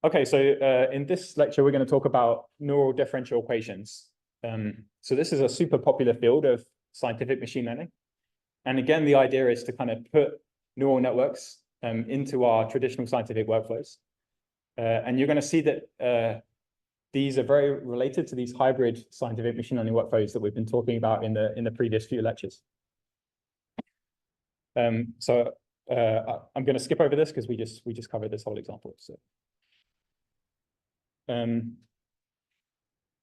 Okay, so in this lecture, we're going to talk about neural differential equations. So this is a super popular field of scientific machine learning. And again, the idea is to kind of put neural networks into our traditional scientific workflows. And you're going to see that these are very related to these hybrid scientific machine learning workflows that we've been talking about in the previous few lectures. So I'm going to skip over this because we just covered this whole example. So.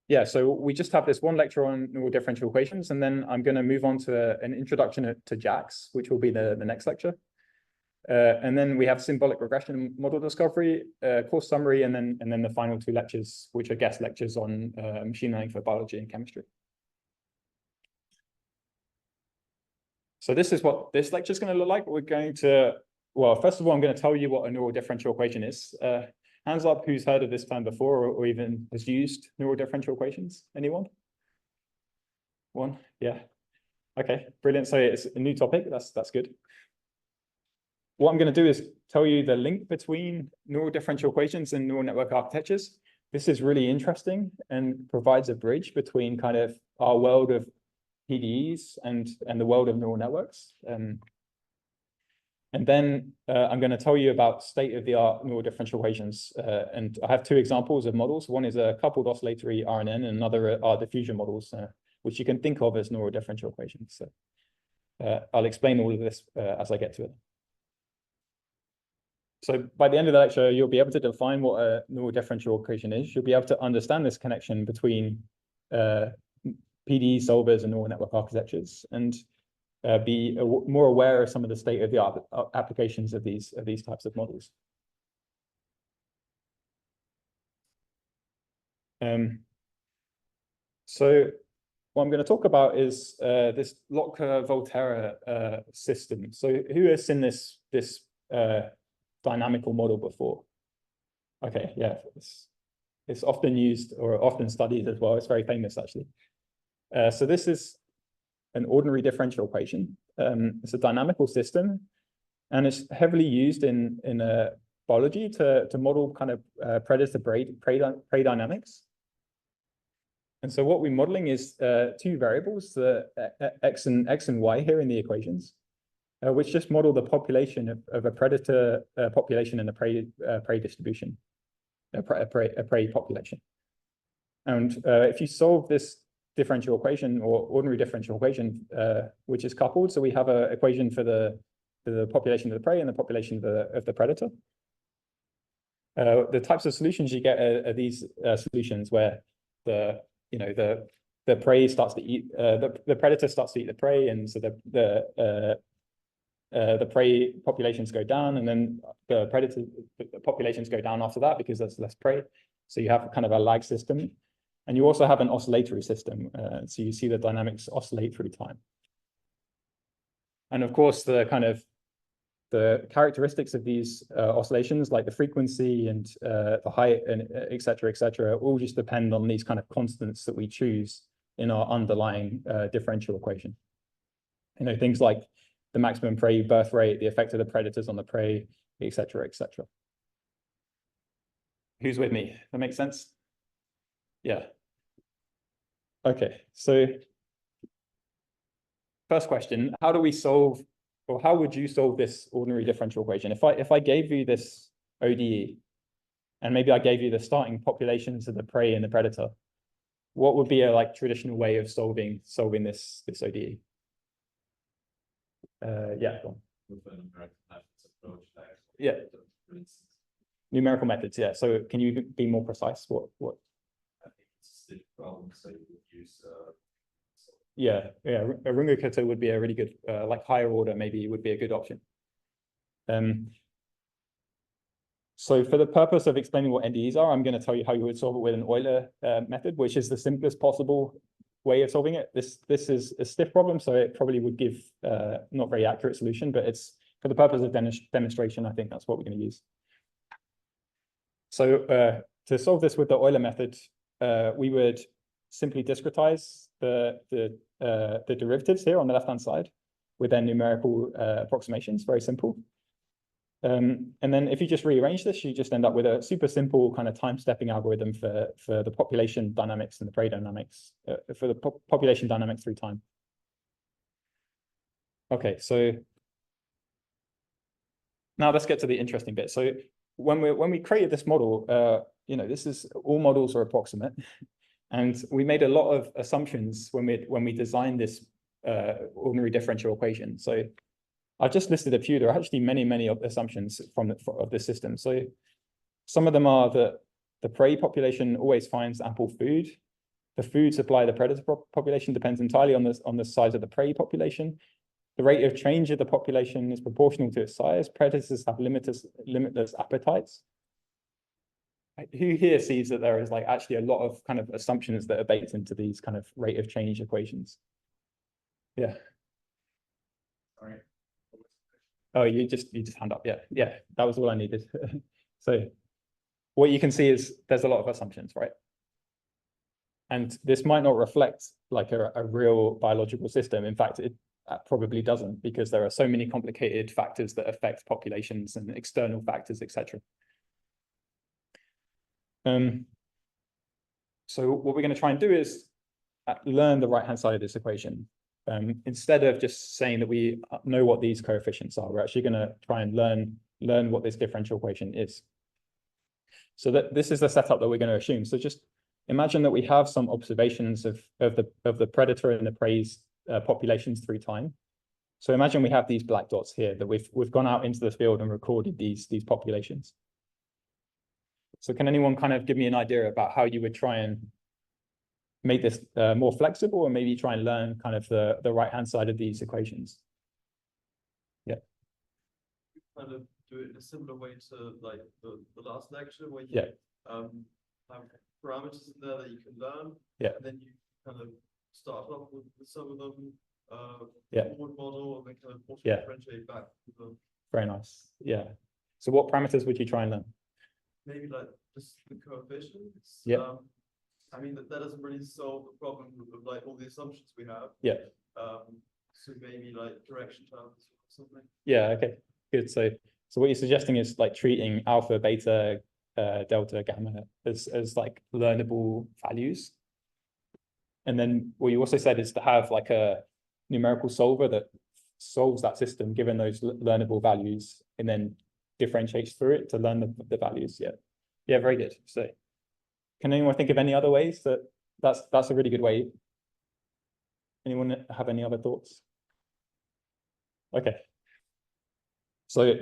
Yeah, so we just have this one lecture on neural differential equations, and then I'm going to move on to an introduction to JAX, which will be the next lecture. And then we have symbolic regression model discovery, course summary, and then the final two lectures, which are guest lectures on machine learning for biology and chemistry. So this is what this lecture is going to look like. We're going to, well, first of all, I'm going to tell you what a neural differential equation is. Hands up who's heard of this term before or even has used neural differential equations? Anyone? One? Yeah. Okay, brilliant. So it's a new topic. That's good. What I'm going to do is tell you the link between neural differential equations and neural network architectures. This is really interesting and provides a bridge between kind of our world of PDEs and the world of neural networks. And then I'm going to tell you about state-of-the-art neural differential equations. And I have two examples of models. One is a coupled oscillatory RNN, and another are diffusion models, which you can think of as neural differential equations. So I'll explain all of this as I get to it. So by the end of the lecture, you'll be able to define what a neural differential equation is. You'll be able to understand this connection between PDE solvers and neural network architectures, and be more aware of some of the state-of-the-art applications of these types of models. So what I'm going to talk about is this Lotka-Volterra system. So who has seen this dynamical model before? Okay, yeah, it's often used or often studied as well. It's very famous, actually. So this is an ordinary differential equation. It's a dynamical system, and it's heavily used in biology to model kind of predator-prey dynamics. And so what we're modeling is two variables, the x and y here in the equations, which just model the population of a predator population and a prey distribution, a prey population. And if you solve this differential equation or ordinary differential equation, which is coupled. So we have an equation for the population of the prey and the population of the predator. The types of solutions you get are these solutions where the prey starts to eat the predator starts to eat the prey, and so the prey populations go down, and then the predator populations go down after that because there's less prey. So you have kind of a lag system. And you also have an oscillatory system, so you see the dynamics oscillate through time. And of course, the characteristics of these oscillations, like the frequency and the height, and et cetera, all just depend on these kind of constants that we choose in our underlying differential equation. You know, things like the maximum prey birth rate, the effect of the predators on the prey, et cetera, et cetera. Who's with me? That makes sense? Yeah. Okay, so first question, how do we solve, or how would you solve this ordinary differential equation? If I gave you this ODE, and maybe I gave you the starting populations of the prey and the predator, what would be a traditional way of solving this ODE? Yeah. Yeah. Numerical methods, yeah. So can you be more precise? What? Problem, so you would use a Runge-Kette would be a really good higher order, maybe would be a good option. So for the purpose of explaining what NDEs are, I'm going to tell you how you would solve it with an Euler method, which is the simplest possible way of solving it. This is a stiff problem, so it probably would give not very accurate solution, but it's for the purpose of demonstration, I think that's what we're going to use. So to solve this with the Euler method, we would simply discretize the derivatives here on the left-hand side with their numerical approximations, very simple. And then if you just rearrange this, you just end up with a super simple kind of time stepping algorithm for the population dynamics and the prey dynamics, for the population dynamics through time. Okay, so now let's get to the interesting bit. So when we created this model, you know, this is all models are approximate, and we made a lot of assumptions when we designed this ordinary differential equation. So I've just listed a few. There are actually many assumptions of this system. So some of them are that the prey population always finds ample food. The food supply of the predator population depends entirely on the size of the prey population. The rate of change of the population is proportional to its size. Predators have limitless appetites. Who here sees that there is like actually a lot of kind of assumptions that are baked into these kind of rate of change equations? Yeah. Sorry. Oh, you just hand up. Yeah, that was all I needed. So what you can see is there's a lot of assumptions, right? And this might not reflect like a real biological system. In fact, it probably doesn't, because there are so many complicated factors that affect populations and external factors, etc. So what we're going to try and do is learn the right-hand side of this equation. Instead of just saying that we know what these coefficients are, we're actually going to try and learn what this differential equation is. So that this is the setup that we're going to assume. So just imagine that we have some observations of the predator and the prey's populations through time. So imagine we have these black dots here that we've gone out into the field and recorded these populations. So can anyone kind of give me an idea about how you would try and make this more flexible, or maybe try and learn kind of the right-hand side of these equations? Yeah. Kind of do it in a similar way to like the last lecture, where you have parameters in there that you can learn. Yeah. And then you kind of start off with some of them, forward model, and then kind of also differentiate back to them. Very nice. Yeah. So what parameters would you try and learn? Maybe like just the coefficients. Yeah. I mean, that doesn't really solve the problem of like all the assumptions we have. Yeah. So maybe like direction terms or something. Yeah. Okay. Good. So what you're suggesting is like treating alpha, beta, delta, gamma as like learnable values. And then what you also said is to have like a numerical solver that solves that system given those learnable values, and then differentiates through it to learn the values. Yeah, very good. So can anyone think of any other ways that's a really good way? Anyone have any other thoughts? Okay. So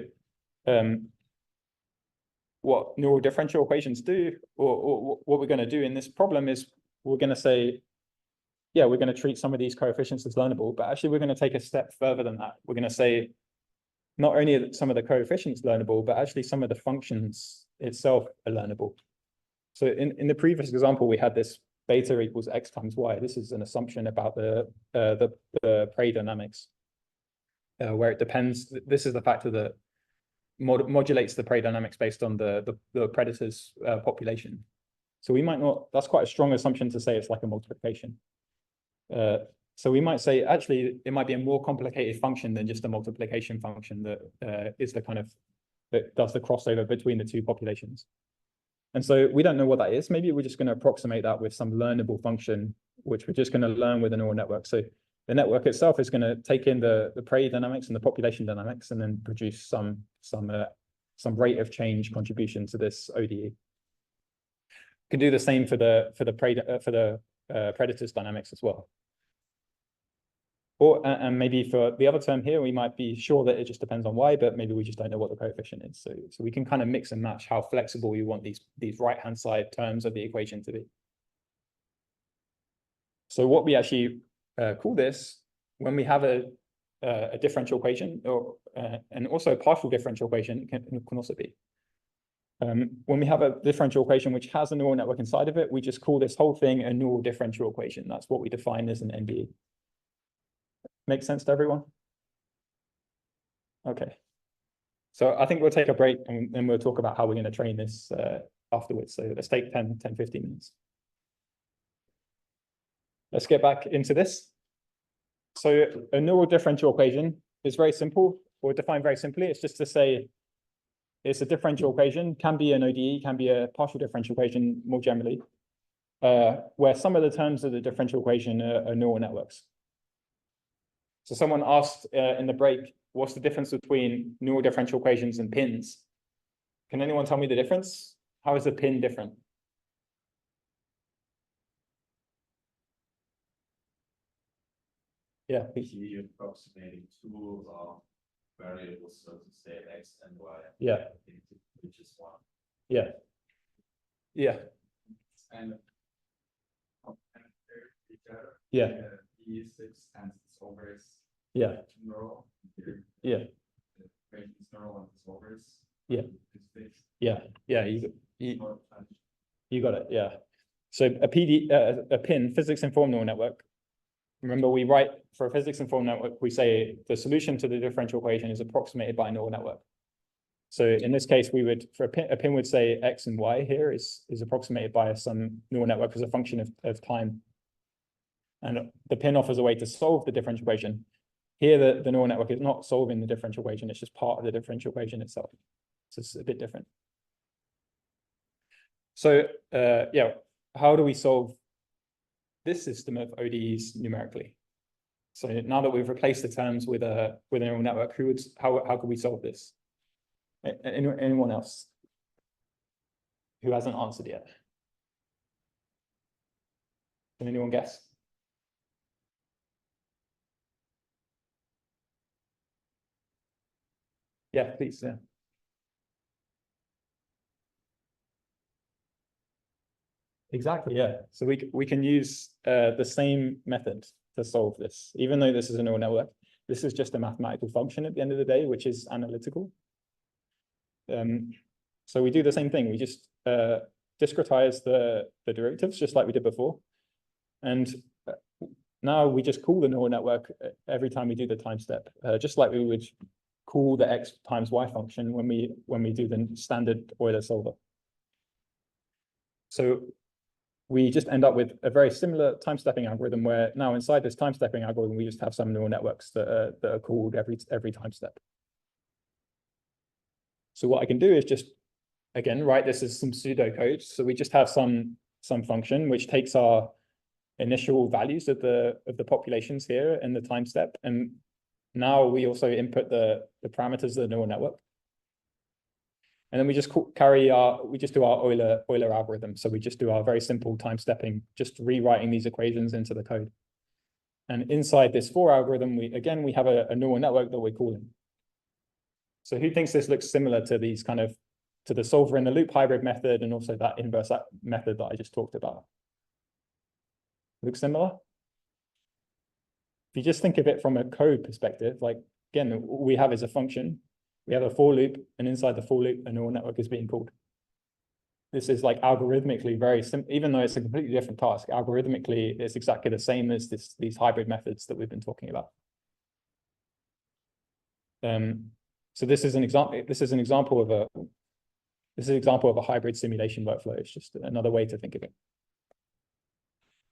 what neural differential equations do, or what we're going to do in this problem is we're going to say, yeah, we're going to treat some of these coefficients as learnable, but actually we're going to take a step further than that. We're going to say not only are some of the coefficients learnable, but actually some of the functions itself are learnable. So in the previous example, we had this beta equals x times y. This is an assumption about the prey dynamics, where it depends. This is the factor that modulates the prey dynamics based on the predator's population. So we might not, that's quite a strong assumption to say it's like a multiplication. So we might say, actually, it might be a more complicated function than just a multiplication function that is the kind of, that does the crossover between the two populations. And so we don't know what that is. Maybe we're just going to approximate that with some learnable function, which we're just going to learn with a neural network. So the network itself is going to take in the prey dynamics and the population dynamics, and then produce some rate of change contribution to this ODE. Can do the same for the predators dynamics as well. Or and maybe for the other term here, we might be sure that it just depends on y, but maybe we just don't know what the coefficient is. So we can kind of mix and match how flexible we want these right-hand side terms of the equation to be. So what we actually call this, when we have a differential equation, or and also a partial differential equation can also be. When we have a differential equation which has a neural network inside of it, we just call this whole thing a neural differential equation. That's what we define as an NDE. Make sense to everyone? Okay. So I think we'll take a break, and then we'll talk about how we're going to train this afterwards. So let's take 10, 15 minutes. Let's get back into this. So a neural differential equation is very simple, or defined very simply. It's just to say it's a differential equation, can be an ODE, can be a partial differential equation more generally, where some of the terms of the differential equation are neural networks. So someone asked in the break, what's the difference between neural differential equations and pins? Can anyone tell me the difference? How is a pin different? Yeah, please. You're approximating two variables, so to say x and y. Yeah. Which is one. Yeah. Yeah. It's kind of complementary to each other. Yeah. E6 and its overs. Yeah. Neural. Yeah. The equation is neural and its overs. Yeah. It's fixed. Yeah. Yeah. You got it. Yeah. So a pin, physics informed neural network. Remember, we write for a physics informed network, we say the solution to the differential equation is approximated by a neural network. So in this case, we would, for a pin would say x and y here is approximated by some neural network as a function of time. And the pin offers a way to solve the differential equation. Here, the neural network is not solving the differential equation, it's just part of the differential equation itself. So it's a bit different. So yeah, how do we solve this system of ODEs numerically? So now that we've replaced the terms with a neural network, how could we solve this? Anyone else who hasn't answered yet? Can anyone guess? Yeah, please. Yeah. Exactly. Yeah. So we can use the same method to solve this, even though this is a neural network. This is just a mathematical function at the end of the day, which is analytical. So we do the same thing. We just discretize the derivatives just like we did before, and now we just call the neural network every time we do the time step, just like we would call the x times y function when we do the standard Euler solver. So we just end up with a very similar time stepping algorithm where now inside this time stepping algorithm, we just have some neural networks that are called every time step. So what I can do is just, again, write this as some pseudocode. So we just have some function which takes our initial values of the populations here in the time step. And now we also input the parameters of the neural network. And then we just do our Euler algorithm. So we just do our very simple time stepping, just rewriting these equations into the code. And inside this for algorithm, we have a neural network that we're calling. So who thinks this looks similar to these to the solver in the loop hybrid method and also that inverse method that I just talked about? Looks similar? If you just think of it from a code perspective, like again, all we have is a function. We have a for loop, and inside the for loop, a neural network is being called. This is like algorithmically very simple, even though it's a completely different task. Algorithmically, it's exactly the same as these hybrid methods that we've been talking about. So this is an example. This is an example of a hybrid simulation workflow. It's just another way to think of it.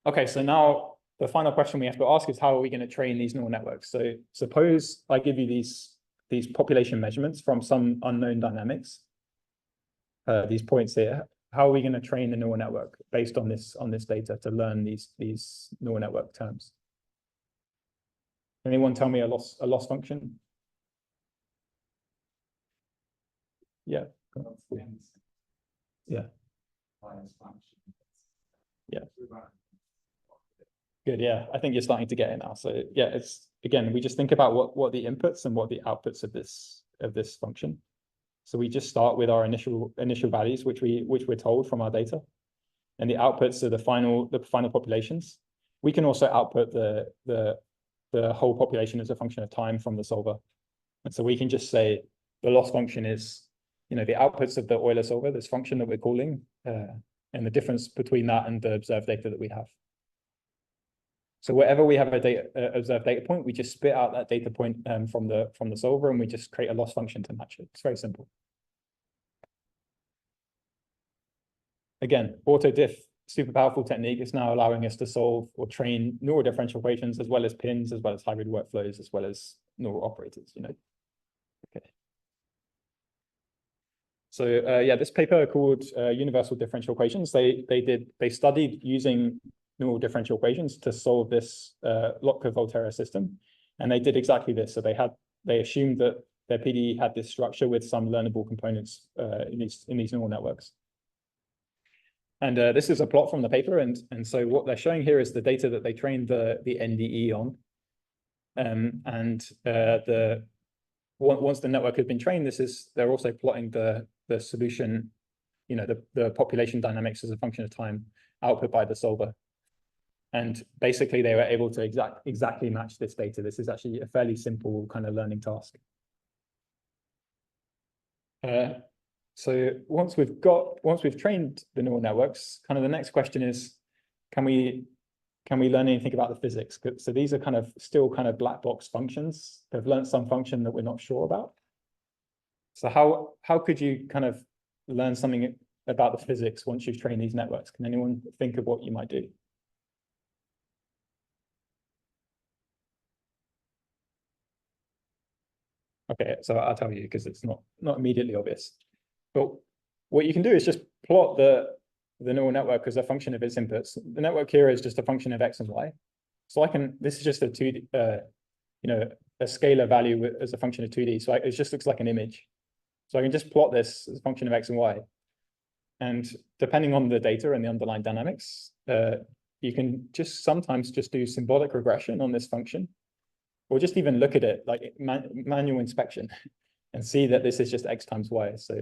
Okay, so now the final question we have to ask is, how are we going to train these neural networks? So suppose I give you these population measurements from some unknown dynamics, these points here. How are we going to train the neural network based on this data to learn these neural network terms? Anyone tell me a loss function? Yeah. Yeah. Yeah. Good. Yeah, I think you're starting to get it now. So yeah, it's again, we just think about what the inputs and what the outputs of this function. So we just start with our initial values, which we're told from our data, and the outputs are the final populations. We can also output the whole population as a function of time from the solver, and so we can just say the loss function is, the outputs of the Euler solver, this function that we're calling, and the difference between that and the observed data that we have. So wherever we have a observed data point, we just spit out that data point from the solver, and we just create a loss function to match it. It's very simple. Again, autodiff, super powerful technique, is now allowing us to solve or train neural differential equations as well as pins, as well as hybrid workflows, as well as neural operators. Okay. So yeah, this paper called Universal Differential Equations. They studied using normal differential equations to solve this Lotka-Volterra system, and they did exactly this. So they assumed that their PDE had this structure with some learnable components in these neural networks. And this is a plot from the paper, and so what they're showing here is the data that they trained the NDE on, once the network had been trained, they're also plotting the solution, the population dynamics as a function of time output by the solver. And basically they were able to exactly match this data. This is actually a fairly simple kind of learning task. So once we've trained the neural networks, kind of the next question is, can we learn anything about the physics? So these are still black box functions. They've learned some function that we're not sure about. So how could you kind of learn something about the physics once you've trained these networks? Can anyone think of what you might do? Okay, so I'll tell you because it's not immediately obvious. But what you can do is just plot the neural network as a function of its inputs. The network here is just a function of x and y. So this is just a 2D, a scalar value as a function of 2D. So it just looks like an image. So I can just plot this as a function of x and y. And depending on the data and the underlying dynamics, you can sometimes just do symbolic regression on this function, or just even look at it like manual inspection and see that this is just x times y. So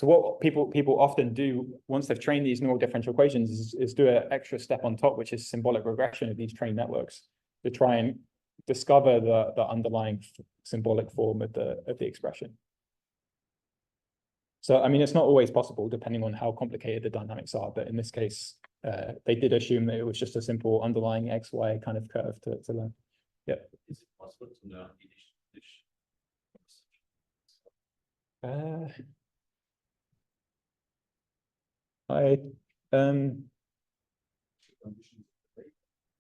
what people often do once they've trained these neural differential equations is do an extra step on top, which is symbolic regression of these trained networks to try and discover the underlying symbolic form of the expression. So I mean, it's not always possible depending on how complicated the dynamics are, but in this case, they did assume that it was just a simple underlying XY kind of curve to learn. Yeah. Is it possible to learn Yiddish?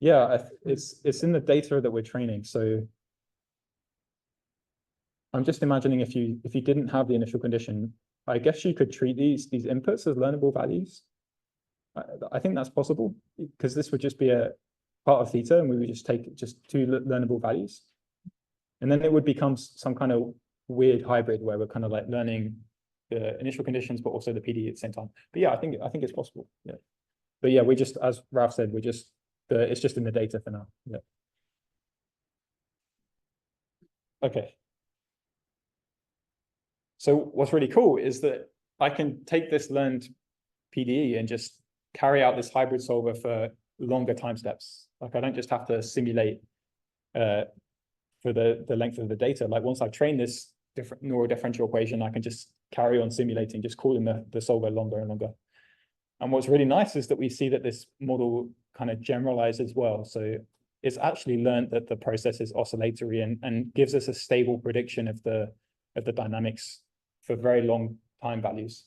Yeah, it's in the data that we're training. So I'm just imagining if you didn't have the initial condition, I guess you could treat these inputs as learnable values. I think that's possible because this would just be a part of theta, and we would just take just two learnable values, and then it would become some kind of weird hybrid where we're kind of like learning the initial conditions but also the PDE at the same time. But yeah, I think it's possible. Yeah, but yeah, we just, as Ralph said, it's just in the data for now. Yeah. Okay. So what's really cool is that I can take this learned PDE and just carry out this hybrid solver for longer time steps. Like I don't just have to simulate for the length of the data. Like once I've trained this neural differential equation, I can just carry on simulating, just calling the solver longer and longer. And what's really nice is that we see that this model kind of generalizes well. So it's actually learned that the process is oscillatory and gives us a stable prediction of the dynamics for very long time values.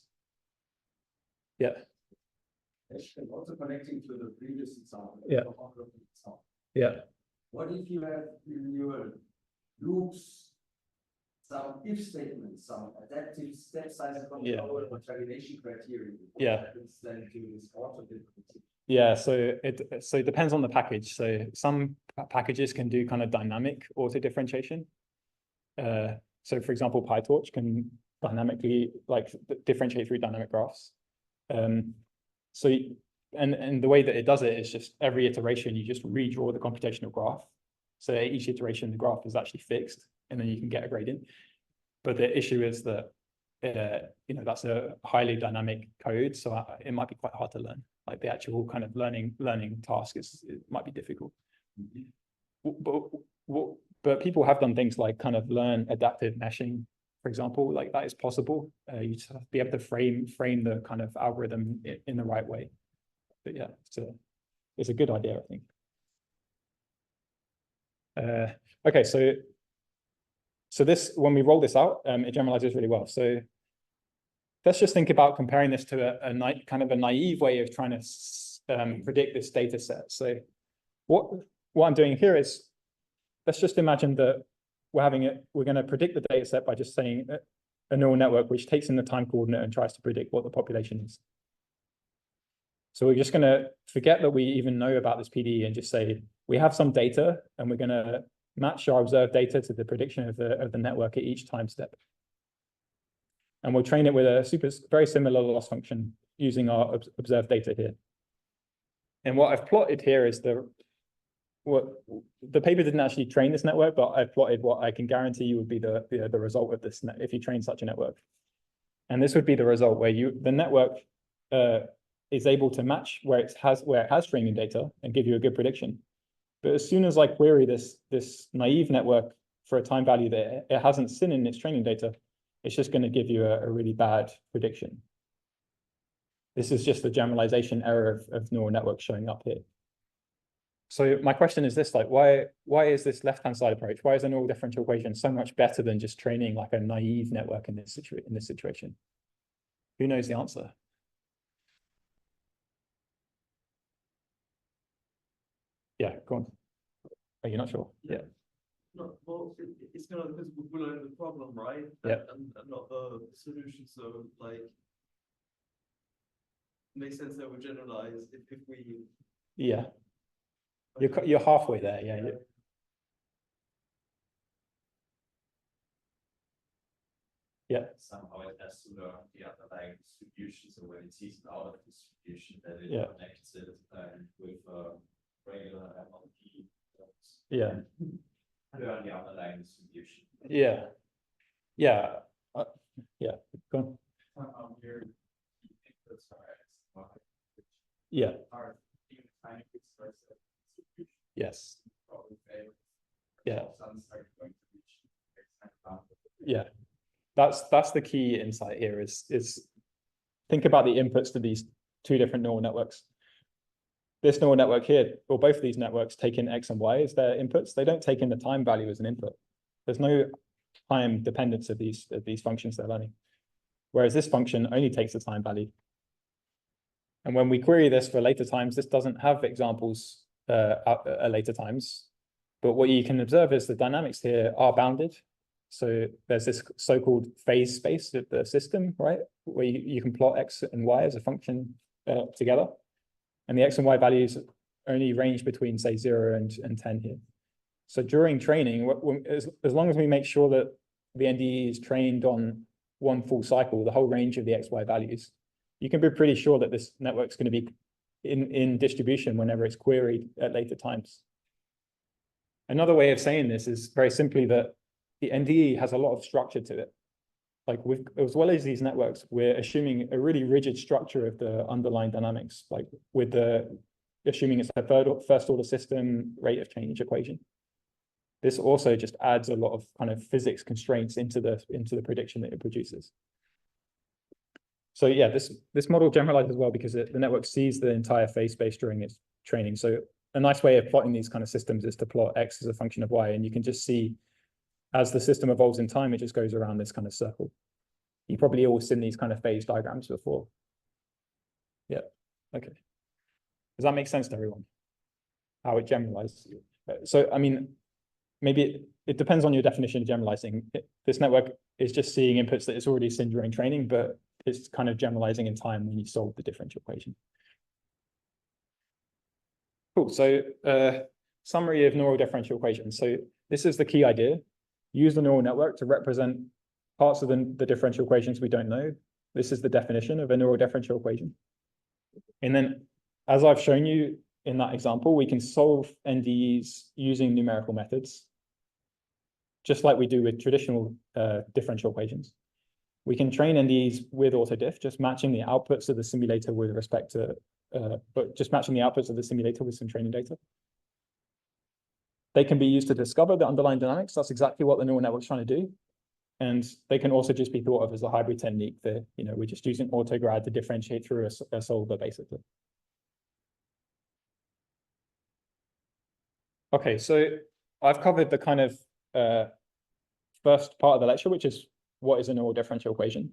Yeah. And also connecting to the previous example. Yeah. Yeah. What if you have in your loops some if statements, some adaptive step size control or termination criteria? Yeah. Then to this auto differential. Yeah, so it depends on the package. So some packages can do kind of dynamic auto differentiation. So for example, PyTorch can dynamically differentiate through dynamic graphs. So and the way that it does it is just every iteration you just redraw the computational graph. So at each iteration the graph is actually fixed, and then you can get a gradient. But the issue is that that's a highly dynamic code, so it might be quite hard to learn. Like the actual kind of learning task it might be difficult. But people have done things like kind of learn adaptive meshing, for example. Like that is possible. You just have to be able to frame the kind of algorithm in the right way. But yeah, it's a good idea, I think. Okay, so this, when we roll this out, it generalizes really well. So let's just think about comparing this to a naive way of trying to predict this data set. So what I'm doing here is, let's just imagine that we're going to predict the data set by just saying, a neural network which takes in the time coordinate and tries to predict what the population is. So we're just going to forget that we even know about this PDE and just say, we have some data and we're going to match our observed data to the prediction of the network at each time step. And we'll train it with a very similar loss function using our observed data here. And what I've plotted here is the paper didn't actually train this network, but I've plotted what I can guarantee you would be the result of this if you train such a network. And this would be the result where the network is able to match where it has training data and give you a good prediction. But as soon as I query this naive network for a time value that it hasn't seen in its training data, it's just going to give you a really bad prediction. This is just the generalization error of neural networks showing up here. So my question is this, like, why is this left-hand side approach? Why is a neural differential equation so much better than just training like a naive network in this situation? Who knows the answer? Yeah, go on. Are you not sure? Yeah. No, well, it's kind of because we learn the problem, right? Yeah. And not the solution. So like, it makes sense that we generalize if we. Yeah. You're halfway there, yeah. Yeah. Somehow it has to learn the underlying distribution. So when it sees an out of distribution, then it Yeah. connects it with regular MLP. Yeah. Learn the underlying distribution. Yeah. Yeah. Yeah. Go on. Yeah. Yes. Yeah. Yeah. That's the key insight here is think about the inputs to these two different neural networks. This neural network here, or both of these networks, take in X and Y as their inputs. They don't take in the time value as an input. There's no time dependence of these functions they're learning. Whereas this function only takes the time value. And when we query this for later times, this doesn't have examples at later times. But what you can observe is the dynamics here are bounded. So there's this so-called phase space of the system, right? Where you can plot X and Y as a function together. And the X and Y values only range between, say, 0 and 10 here. So during training, as long as we make sure that the NDE is trained on one full cycle, the whole range of the XY values, you can be pretty sure that this network's going to be in distribution whenever it's queried at later times. Another way of saying this is very simply that the NDE has a lot of structure to it. Like as well as these networks, we're assuming a really rigid structure of the underlying dynamics, like assuming it's a first order system rate of change equation. This also just adds a lot of kind of physics constraints into the prediction that it produces. So yeah, this model generalizes well because the network sees the entire phase space during its training. So a nice way of plotting these kind of systems is to plot X as a function of Y, and you can just see as the system evolves in time, it just goes around this kind of circle. You probably all seen these kind of phase diagrams before. Yeah, okay. Does that make sense to everyone? How it generalizes? So, I mean, maybe it depends on your definition of generalizing. This network is just seeing inputs that it's already seen during training, but it's kind of generalizing in time when you solve the differential equation. Cool, so summary of neural differential equations. So this is the key idea. Use the neural network to represent parts of the differential equations we don't know. This is the definition of a neural differential equation. And then, as I've shown you in that example, we can solve NDEs using numerical methods, just like we do with traditional differential equations. We can train NDEs with autodiff, just matching the outputs of the simulator with respect to, just matching the outputs of the simulator with some training data. They can be used to discover the underlying dynamics. That's exactly what the neural network's trying to do. And they can also just be thought of as a hybrid technique that, we're just using autograd to differentiate through a solver, basically. Okay, so I've covered the kind of first part of the lecture, which is what is a neural differential equation.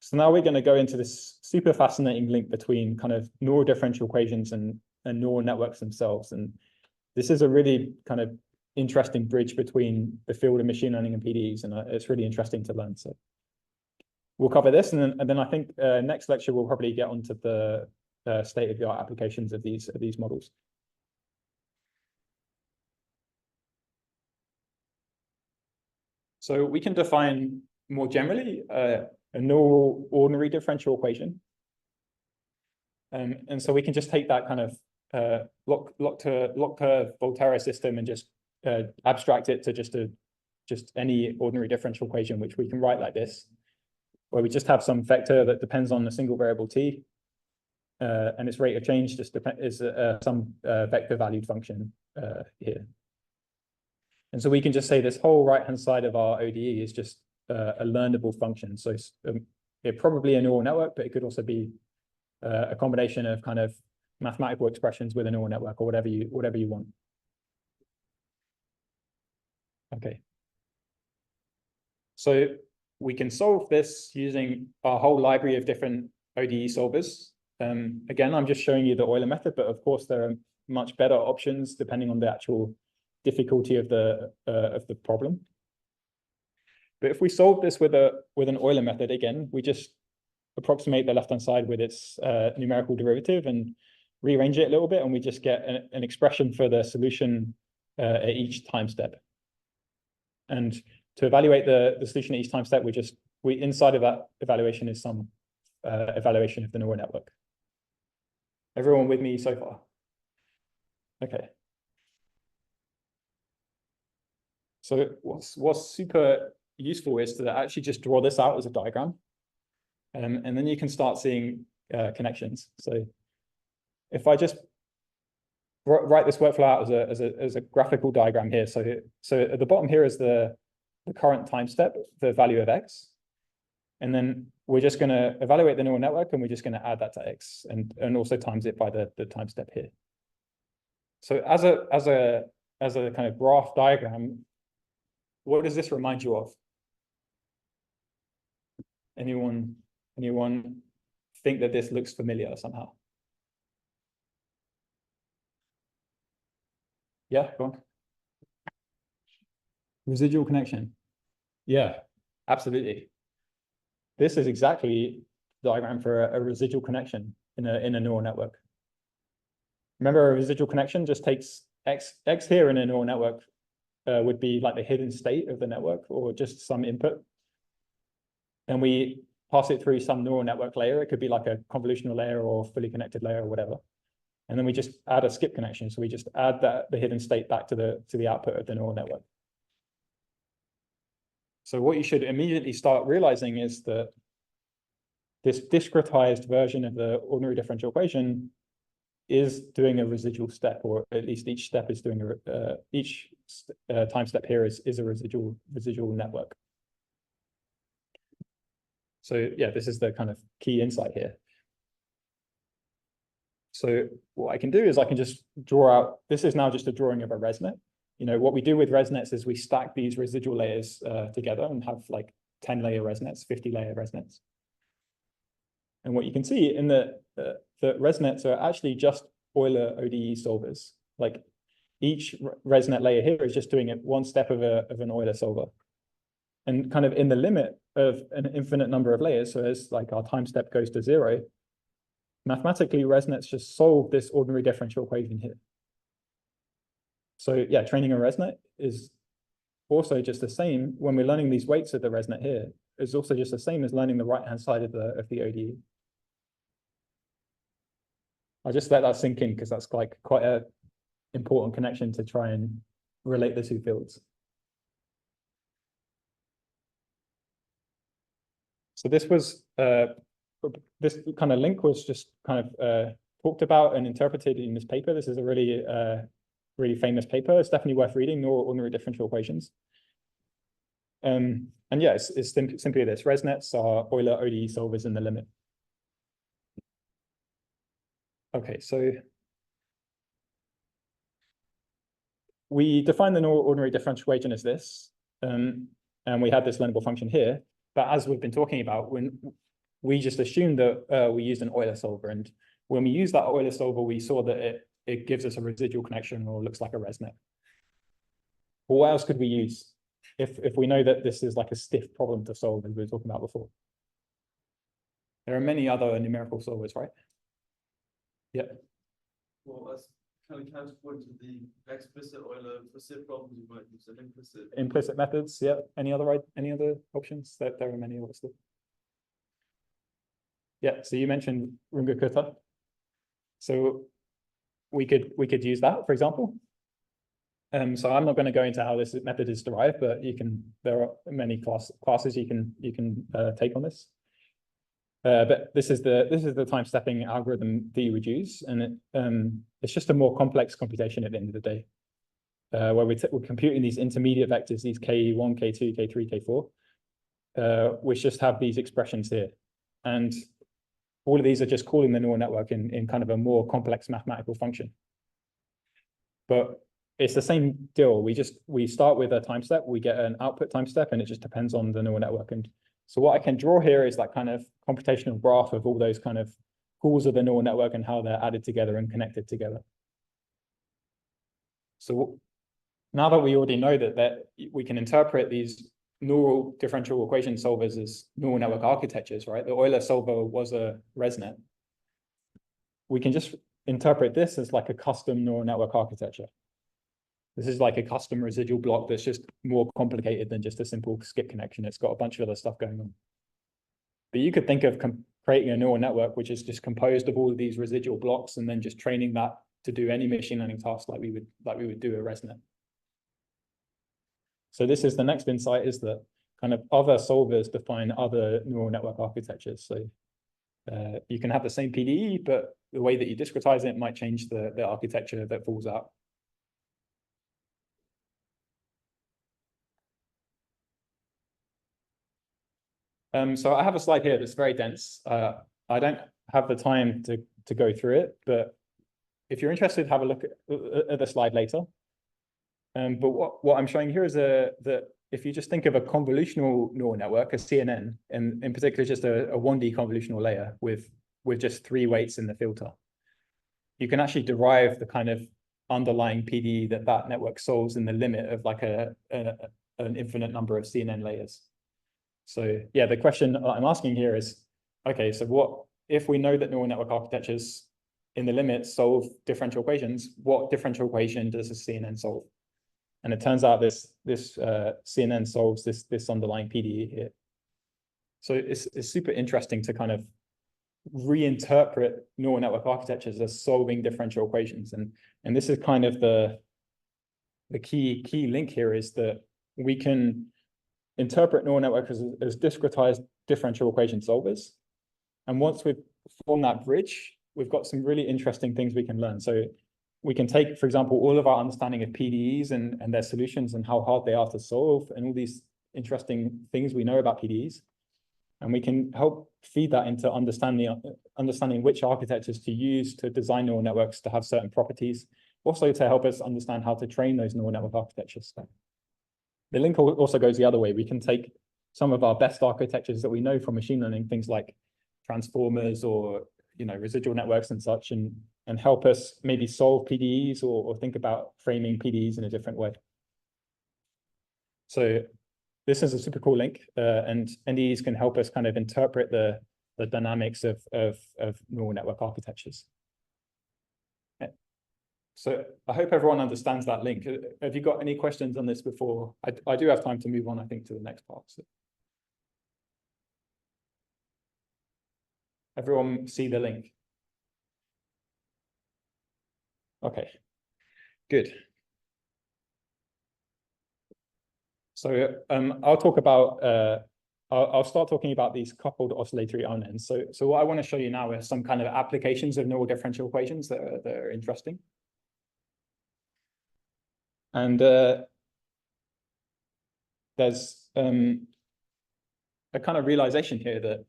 So now we're going to go into this super fascinating link between kind of neural differential equations and neural networks themselves. And this is a really kind of interesting bridge between the field of machine learning and PDEs, and it's really interesting to learn. So we'll cover this, and then I think next lecture we'll probably get onto the state-of-the-art applications of these models. So we can define more generally a null ordinary differential equation. And so we can just take that kind of Lotka-Volterra system and just abstract it to just any ordinary differential equation, which we can write like this, where we just have some vector that depends on a single variable t, and its rate of change just is some vector valued function here. And so we can just say this whole right-hand side of our ODE is just a learnable function. So it's probably a neural network, but it could also be a combination of kind of mathematical expressions with a neural network or whatever you want. Okay. So we can solve this using our whole library of different ODE solvers. Again, I'm just showing you the Euler method, but of course there are much better options depending on the actual difficulty of the problem. But if we solve this with an Euler method, again, we just approximate the left-hand side with its numerical derivative and rearrange it a little bit, and we just get an expression for the solution at each time step. And to evaluate the solution at each time step, we inside of that evaluation is some evaluation of the neural network. Everyone with me so far? Okay. So what's super useful is to actually just draw this out as a diagram. And then you can start seeing connections. So if I just write this workflow out as a graphical diagram here. So at the bottom here is the current time step, the value of x. And then we're just going to evaluate the neural network, and we're just going to add that to x and also times it by the time step here. So as a kind of graph diagram, what does this remind you of? Anyone think that this looks familiar somehow? Yeah, go on. Residual connection. Yeah, absolutely. This is exactly the diagram for a residual connection in a neural network. Remember, a residual connection just takes x here in a neural network would be like the hidden state of the network or just some input. And we pass it through some neural network layer. It could be like a convolutional layer or fully connected layer or whatever. And then we just add a skip connection. So we just add the hidden state back to the output of the neural network. So what you should immediately start realizing is that this discretized version of the ordinary differential equation is doing a residual step, or at least each step is doing each time step here is a residual network. So yeah, this is the kind of key insight here. So what I can do is I can just draw out, this is now just a drawing of a ResNet. You know, what we do with ResNets is we stack these residual layers together and have like 10-layer ResNets, 50-layer ResNets. And what you can see in the ResNets are actually just Euler ODE solvers. Like each ResNet layer here is just doing it one step of an Euler solver. And kind of in the limit of an infinite number of layers, so as like our time step goes to 0, mathematically ResNets just solve this ordinary differential equation here. So yeah, training a ResNet is also just the same when we're learning these weights of the ResNet here. It's also just the same as learning the right-hand side of the ODE. I'll just let that sink in because that's like quite an important connection to try and relate the two fields. So this was this kind of link was just kind of talked about and interpreted in this paper. This is a really famous paper. It's definitely worth reading, Neural Ordinary Differential Equations. And yeah, it's simply this. ResNets are Euler ODE solvers in the limit. Okay, so we define the Neural Ordinary Differential Equation as this, and we have this learnable function here. But as we've been talking about, when we just assumed that we used an Euler solver, and when we use that Euler solver, we saw that it gives us a residual connection or looks like a ResNet. But what else could we use if we know that this is like a stiff problem to solve, as we were talking about before? There are many other numerical solvers, right? Yeah. Well, as kind of counterpoint to the explicit Euler implicit problems, you might use an implicit. Implicit methods, yeah. Any other options? There are many, obviously. Yeah, so you mentioned Runge-Kutta. So we could use that, for example. So I'm not going to go into how this method is derived, but there are many classes you can take on this. But this is the time stepping algorithm that you would use, and it's just a more complex computation at the end of the day, where we're computing these intermediate vectors, these K1, K2, K3, K4, which just have these expressions here, and all of these are just calling the neural network in kind of a more complex mathematical function. But it's the same deal. We start with a time step, we get an output time step, and it just depends on the neural network. And so what I can draw here is that kind of computational graph of all those kind of calls of the neural network and how they're added together and connected together. So now that we already know that we can interpret these neural differential equation solvers as neural network architectures, right? The Euler solver was a ResNet. We can just interpret this as like a custom neural network architecture. This is like a custom residual block that's just more complicated than just a simple skip connection. It's got a bunch of other stuff going on. But you could think of creating a neural network which is just composed of all of these residual blocks and then just training that to do any machine learning task like we would do a ResNet. So this is the next insight, is that kind of other solvers define other neural network architectures. So you can have the same PDE, but the way that you discretize it might change the architecture that falls out. So I have a slide here that's very dense. I don't have the time to go through it, but if you're interested, have a look at the slide later. But what I'm showing here is that if you just think of a convolutional neural network, a CNN, and in particular just a 1D convolutional layer with just 3 weights in the filter, you can actually derive the kind of underlying PDE that network solves in the limit of like an infinite number of CNN layers. So yeah, the question I'm asking here is, okay, so what if we know that neural network architectures in the limit solve differential equations, what differential equation does a CNN solve? And it turns out this CNN solves this underlying PDE here. So it's super interesting to kind of reinterpret neural network architectures as solving differential equations. And this is kind of the key link here, is that we can interpret neural networks as discretized differential equation solvers. And once we've formed that bridge, we've got some really interesting things we can learn. So we can take, for example, all of our understanding of PDEs and their solutions and how hard they are to solve and all these interesting things we know about PDEs. And we can help feed that into understanding which architectures to use to design neural networks to have certain properties, also to help us understand how to train those neural network architectures. The link also goes the other way. We can take some of our best architectures that we know from machine learning, things like transformers or residual networks and such, and help us maybe solve PDEs or think about framing PDEs in a different way. So this is a super cool link, and NDEs can help us kind of interpret the dynamics of neural network architectures. So I hope everyone understands that link. Have you got any questions on this before? I do have time to move on, I think, to the next part. So. Everyone see the link? Okay, good. So I'll talk about, I'll start talking about these coupled oscillatory unknowns. So what I want to show you now is some kind of applications of neural differential equations that are interesting. And there's a kind of realization here that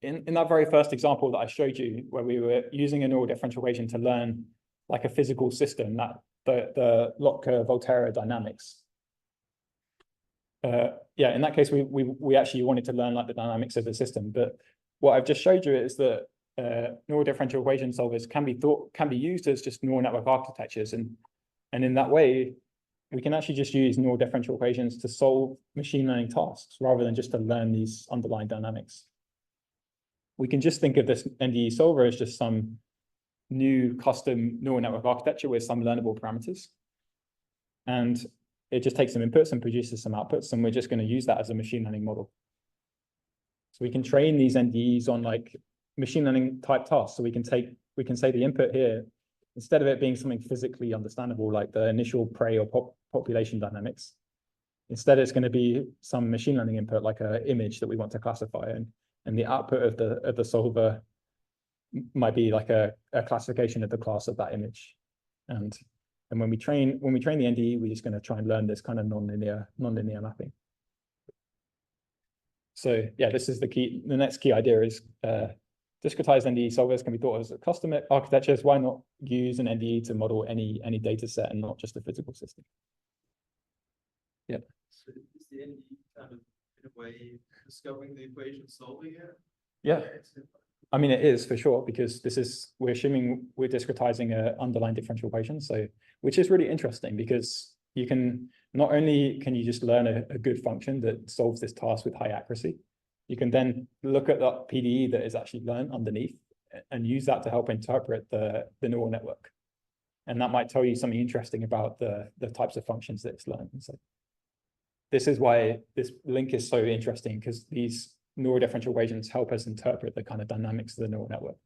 in that very first example that I showed you, where we were using a neural differential equation to learn like a physical system, that the Lotka-Volterra dynamics. Yeah, in that case, we actually wanted to learn like the dynamics of the system. But what I've just showed you is that neural differential equation solvers can be used as just neural network architectures, and in that way, we can actually just use neural differential equations to solve machine learning tasks rather than just to learn these underlying dynamics. we can just think of this NDE solver as just some new custom neural network architecture with some learnable parameters. And it just takes some inputs and produces some outputs, and we're just going to use that as a machine learning model. So we can train these NDEs on like machine learning type tasks. So we can say the input here, instead of it being something physically understandable, like the initial prey or population dynamics, instead it's going to be some machine learning input, like an image that we want to classify, and the output of the solver might be like a classification of the class of that image. And when we train the NDE, we're just going to try and learn this kind of nonlinear mapping. So yeah, this is the key. The next key idea is discretized NDE solvers can be thought of as custom architectures. Why not use an NDE to model any data set and not just a physical system? Yeah. So is the NDE kind of in a way discovering the equation solving it? Yeah. I mean, it is for sure, because we're assuming we're discretizing an underlying differential equation. So, which is really interesting, because you can not only can you just learn a good function that solves this task with high accuracy, you can then look at that PDE that is actually learned underneath and use that to help interpret the neural network. And that might tell you something interesting about the types of functions that it's learned. And so this is why this link is so interesting, because these neural differential equations help us interpret the kind of dynamics of the neural network.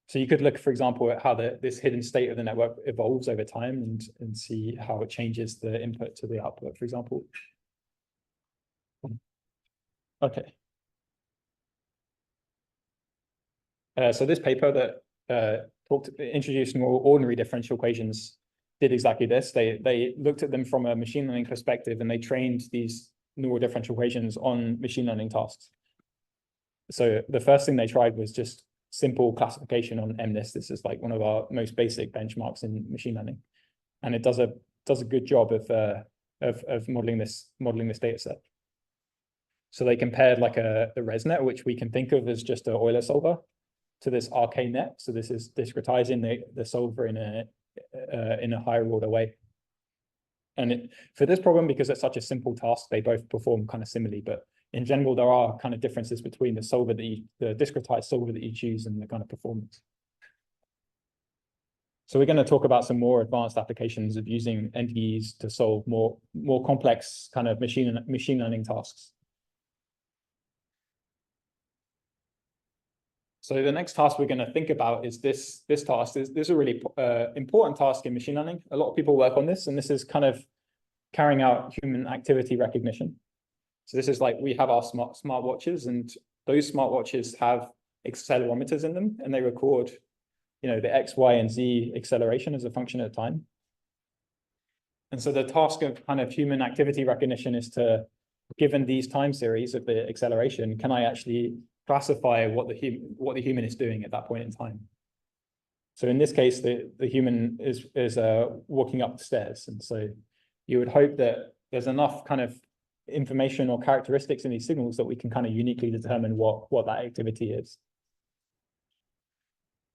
So you could look, for example, at how this hidden state of the network evolves over time and see how it changes the input to the output, for example. Okay. So this paper that introduced more ordinary differential equations did exactly this. They looked at them from a machine learning perspective, and they trained these neural differential equations on machine learning tasks. So the first thing they tried was just simple classification on MNIST. This is like one of our most basic benchmarks in machine learning, and it does a good job of modeling this data set. So they compared like the ResNet, which we can think of as just an Euler solver, to this RK-net. So this is discretizing the solver in a higher order way. And for this problem, because it's such a simple task, they both perform kind of similarly. But in general, there are kind of differences between the discretized solver that you choose and the kind of performance. So we're going to talk about some more advanced applications of using NDEs to solve more complex kind of machine learning tasks. So the next task we're going to think about is this task. This is a really important task in machine learning. A lot of people work on this, and this is kind of carrying out human activity recognition. So this is like we have our smartwatches, and those smartwatches have accelerometers in them, and they record, the X, Y, and Z acceleration as a function of time. And so the task of kind of human activity recognition is to, given these time series of the acceleration, can I actually classify what the human is doing at that point in time? So in this case, the human is walking up the stairs, and so you would hope that there's enough kind of information or characteristics in these signals that we can kind of uniquely determine what that activity is.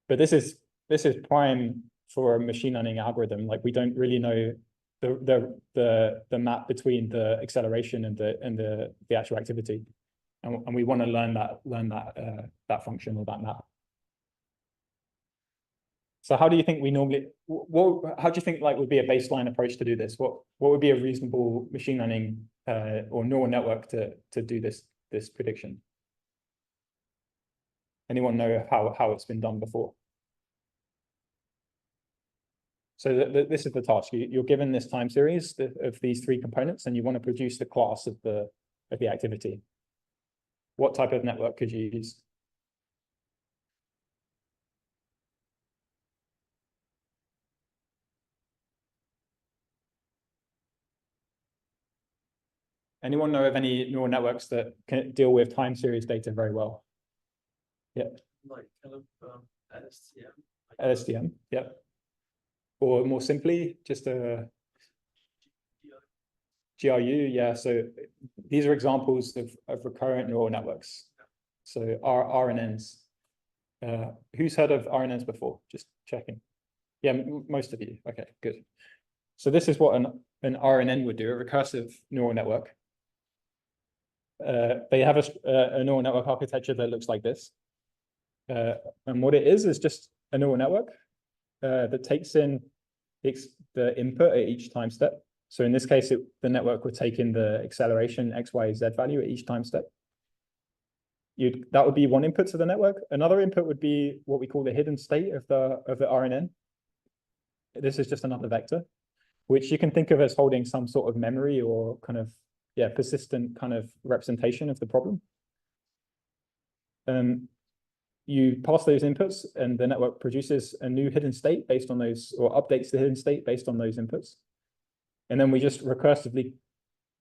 But this is prime for a machine learning algorithm. Like, we don't really know the map between the acceleration and the actual activity, and we want to learn that function or that map. So how do you think how do you think like would be a baseline approach to do this? What would be a reasonable machine learning or neural network to do this prediction? Anyone know how it's been done before? So this is the task. You're given this time series of these three components, and you want to produce the class of the activity. What type of network could you use? Anyone know of any neural networks that can deal with time series data very well? Yeah. Like kind of LSTM. LSTM, yeah. Or more simply, just a GRU, yeah. So these are examples of recurrent neural networks. So RNNs. Who's heard of RNNs before? Just checking. Yeah, most of you. Okay, good. So this is what an RNN would do, a recursive neural network. they have a neural network architecture that looks like this. And what it is just a neural network that takes in the input at each time step. So in this case, the network would take in the acceleration X, Y, Z value at each time step. That would be one input to the network. Another input would be what we call the hidden state of the RNN. This is just another vector, which you can think of as holding some sort of memory or kind of, yeah, persistent kind of representation of the problem. You pass those inputs and the network produces a new hidden state based on those, or updates the hidden state based on those inputs. And then we just recursively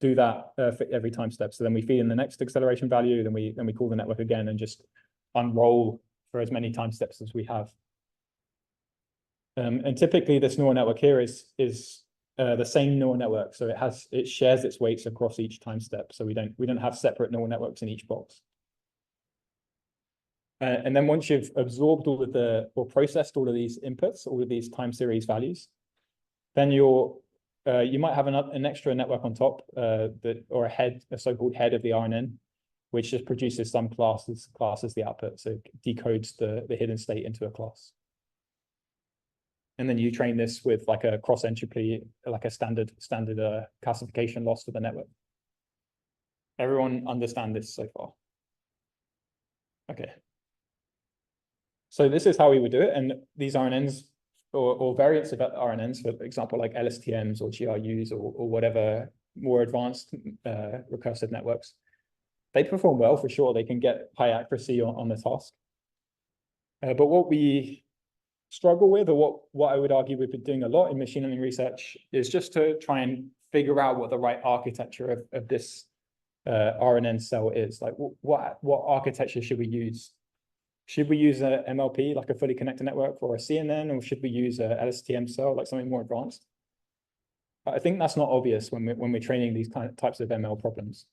do that for every time step. So then we feed in the next acceleration value, then we call the network again and just unroll for as many time steps as we have. And typically this neural network here is the same neural network. So it shares its weights across each time step. So we don't have separate neural networks in each box. And then once you've absorbed all of or processed all of these inputs, all of these time series values, then you might have an extra network on top, or a so-called head of the RNN, which just produces some class as the output. So it decodes the hidden state into a class. And then you train this with like a cross entropy, like a standard classification loss for the network. Everyone understand this so far? Okay. So this is how we would do it. And these RNNs or variants of RNNs, for example, like LSTMs or GRUs or whatever more advanced recursive networks, they perform well for sure. They can get high accuracy on the task. But what we struggle with, or what I would argue we've been doing a lot in machine learning research, is just to try and figure out what the right architecture of this RNN cell is. Like what architecture should we use? Should we use a MLP, like a fully connected network, or a CNN, or should we use a LSTM cell, like something more advanced? I think that's not obvious when we're training these types of ML problems.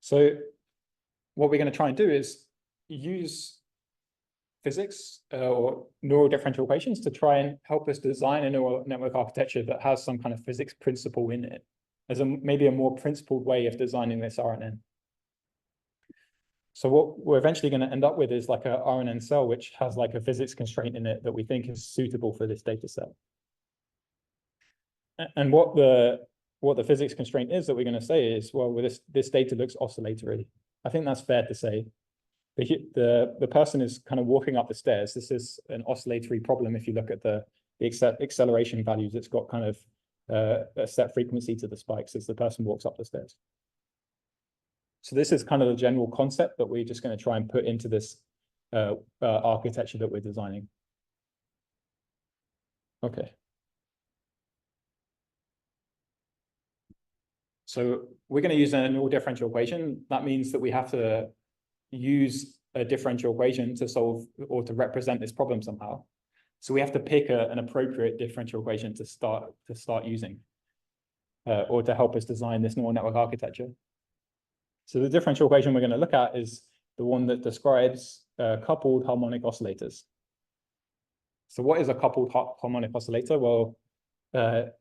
So what we're going to try and do is use physics or neural differential equations to try and help us design a neural network architecture that has some kind of physics principle in it, as maybe a more principled way of designing this RNN. So what we're eventually going to end up with is like a RNN cell, which has like a physics constraint in it that we think is suitable for this data set. And what the physics constraint is that we're going to say is, well, this data looks oscillatory. I think that's fair to say. The person is kind of walking up the stairs. This is an oscillatory problem. If you look at the acceleration values, it's got kind of a set frequency to the spikes as the person walks up the stairs. So this is kind of the general concept that we're just going to try and put into this architecture that we're designing. Okay. So we're going to use a neural differential equation. That means that we have to use a differential equation to solve or to represent this problem somehow. So we have to pick an appropriate differential equation to start using, or to help us design this neural network architecture. So the differential equation we're going to look at is the one that describes coupled harmonic oscillators. So what is a coupled harmonic oscillator? Well,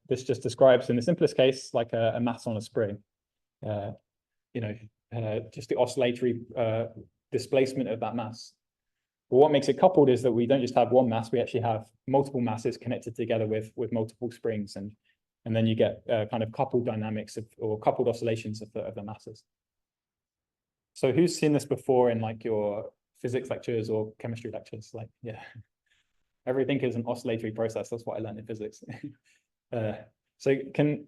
this just describes, in the simplest case, like a mass on a spring. Just the oscillatory displacement of that mass. But what makes it coupled is that we don't just have one mass, we actually have multiple masses connected together with multiple springs, and then you get kind of coupled dynamics or coupled oscillations of the masses. So who's seen this before in like your physics lectures or chemistry lectures? Like, yeah, everything is an oscillatory process. That's what I learned in physics. So can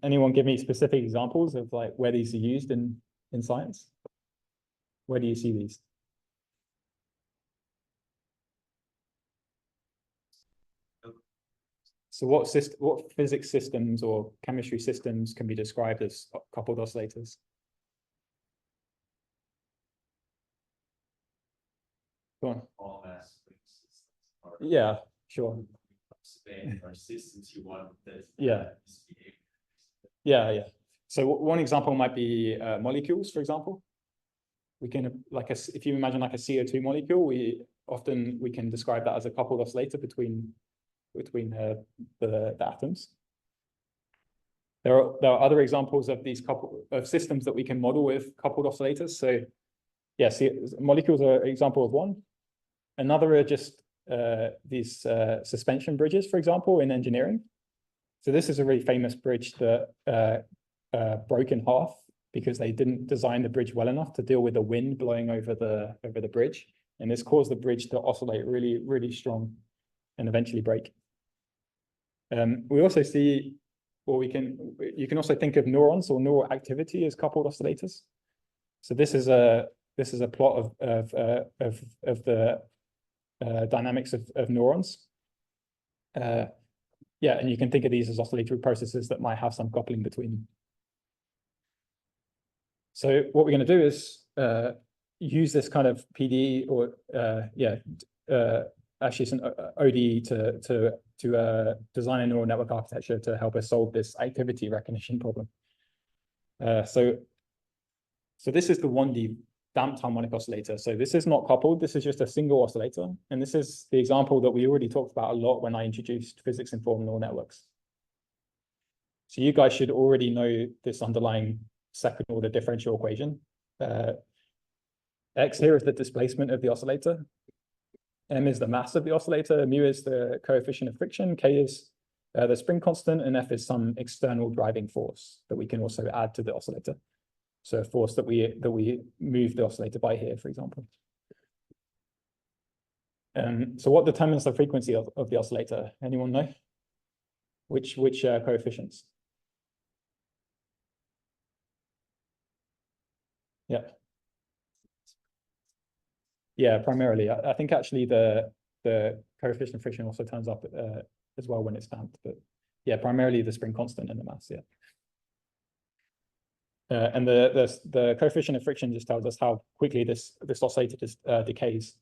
anyone give me specific examples of like where these are used in science? Where do you see these? So what physics systems or chemistry systems can be described as coupled oscillators? Go on. All mass systems. Yeah, sure. Or systems you want that. Yeah. So one example might be molecules, for example. We can, if you imagine like a CO2 molecule, we can describe that as a coupled oscillator between the atoms. There are other examples of these systems that we can model with coupled oscillators. So yeah, see, molecules are an example of one. Another are just these suspension bridges, for example, in engineering. So this is a really famous bridge that broke in half because they didn't design the bridge well enough to deal with the wind blowing over the bridge. And this caused the bridge to oscillate really, really strong and eventually break. We also see, or you can also think of neurons or neural activity as coupled oscillators. So this is a plot of the dynamics of neurons. Yeah, and you can think of these as oscillatory processes that might have some coupling between them. So what we're going to do is use this kind of PDE or actually it's an ODE to design a neural network architecture to help us solve this activity recognition problem. So this is the 1D damped harmonic oscillator. So this is not coupled, this is just a single oscillator. And this is the example that we already talked about a lot when I introduced physics-informed neural networks. So you guys should already know this underlying second order differential equation. X here is the displacement of the oscillator. M is the mass of the oscillator, mu is the coefficient of friction, K is the spring constant, and F is some external driving force that we can also add to the oscillator. So a force that we move the oscillator by here, for example. So what determines the frequency of the oscillator? Anyone know? Which coefficients? Yeah. Yeah, primarily. I think actually the coefficient of friction also turns up as well when it's damped, but yeah, primarily the spring constant and the mass, yeah. And the coefficient of friction just tells us how quickly this oscillator decays.